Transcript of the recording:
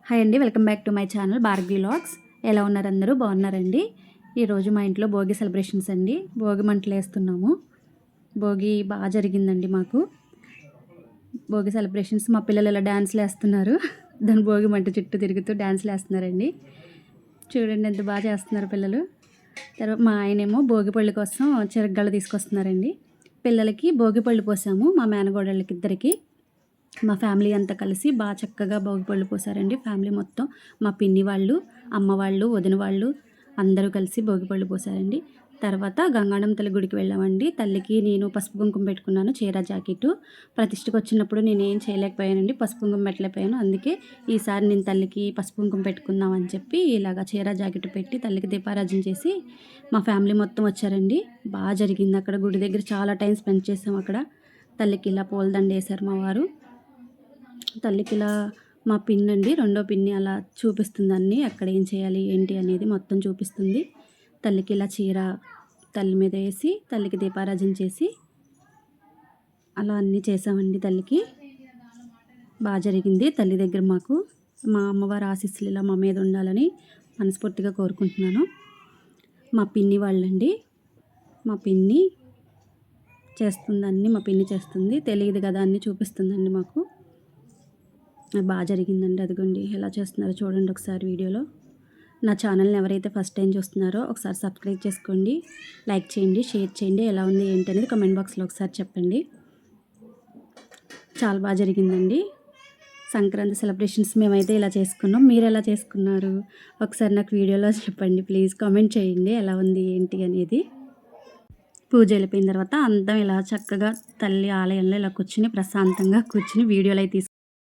Hi అండి, welcome back to my channel Bhargavi vlogs. ఎలా ఉన్నారు అందరూ? బాగున్నారండి. ఈరోజు మా ఇంట్లో భోగి సెలబ్రేషన్స్ అండి. భోగి మంటలు వేస్తున్నాము. భోగి బాగా జరిగిందండి మాకు. భోగి సెలబ్రేషన్స్ మా పిల్లలు ఇలా డ్యాన్స్లు వేస్తున్నారు. దాని భోగి మంట చుట్టూ తిరుగుతూ డ్యాన్స్లు వేస్తున్నారండి. చూడండి ఎంత బాగా చేస్తున్నారు పిల్లలు. తర్వాత మా ఆయనేమో భోగి పళ్ళు కోసం చెరగళ్ళు తీసుకొస్తున్నారండి. పిల్లలకి భోగి పళ్ళు పోసాము, మా మేనగోడళ్ళకి ఇద్దరికి. మా ఫ్యామిలీ అంతా కలిసి బాగా చక్కగా భోగిపళ్ళు పోసారండి. ఫ్యామిలీ మొత్తం, మా పిన్ని వాళ్ళు, అమ్మ వాళ్ళు, వదిన వాళ్ళు అందరూ కలిసి భోగిపళ్ళు పోసారండి. తర్వాత గంగాణం తల్లి గుడికి వెళ్ళామండి. తల్లికి నేను పసుపు కుంకుమ పెట్టుకున్నాను, చీర జాకెట్టు. ప్రతిష్ఠకు వచ్చినప్పుడు నేనేం చేయలేకపోయానండి, పసుపు కుంకుమ పెట్టలేకపోయాను. అందుకే ఈసారి నేను తల్లికి పసుపు కుంకుమ పెట్టుకుందామని చెప్పి ఇలాగ చీర జాకెట్టు పెట్టి తల్లికి దీపారాజన చేసి మా ఫ్యామిలీ మొత్తం వచ్చారండి. బాగా జరిగింది. అక్కడ గుడి దగ్గర చాలా టైం స్పెండ్ చేసాం. అక్కడ తల్లికి ఇలా పూలదండ వేశారు మా వారు. తల్లికి ఇలా మా పిన్ని అండి, రెండో పిన్ని అలా చూపిస్తుంది అన్నీ, అక్కడ ఏం చేయాలి ఏంటి అనేది మొత్తం చూపిస్తుంది. తల్లికి ఇలా చీర తల్లి మీద వేసి తల్లికి దీపారాజన చేసి అలా అన్నీ చేసామండి. తల్లికి బాగా జరిగింది. తల్లి దగ్గర మాకు మా అమ్మవారి ఆశీస్సులు ఇలా మా మీద ఉండాలని మనస్ఫూర్తిగా కోరుకుంటున్నాను. మా పిన్ని వాళ్ళండి, మా పిన్ని చేస్తుందన్నీ, మా పిన్ని చేస్తుంది. తెలియదు కదా, అన్నీ చూపిస్తుందండి మాకు. బాగా జరిగిందండి. అదిగోండి ఎలా చేస్తున్నారో చూడండి ఒకసారి వీడియోలో. నా ఛానల్ని ఎవరైతే ఫస్ట్ టైం చూస్తున్నారో ఒకసారి సబ్స్క్రైబ్ చేసుకోండి, లైక్ చేయండి, షేర్ చేయండి. ఎలా ఉంది ఏంటి అనేది కామెంట్ బాక్స్లో ఒకసారి చెప్పండి. చాలా బాగా జరిగిందండి సంక్రాంతి సెలబ్రేషన్స్. మేమైతే ఇలా చేసుకున్నాం. మీరు ఎలా చేసుకున్నారు ఒకసారి నాకు వీడియోలో చెప్పండి ప్లీజ్. కామెంట్ చేయండి ఎలా ఉంది ఏంటి అనేది. పూజ వెళ్ళిపోయిన తర్వాత అందరం ఇలా చక్కగా తల్లి ఆలయంలో ఇలా కూర్చుని ప్రశాంతంగా కూర్చుని వీడియోలు అయితే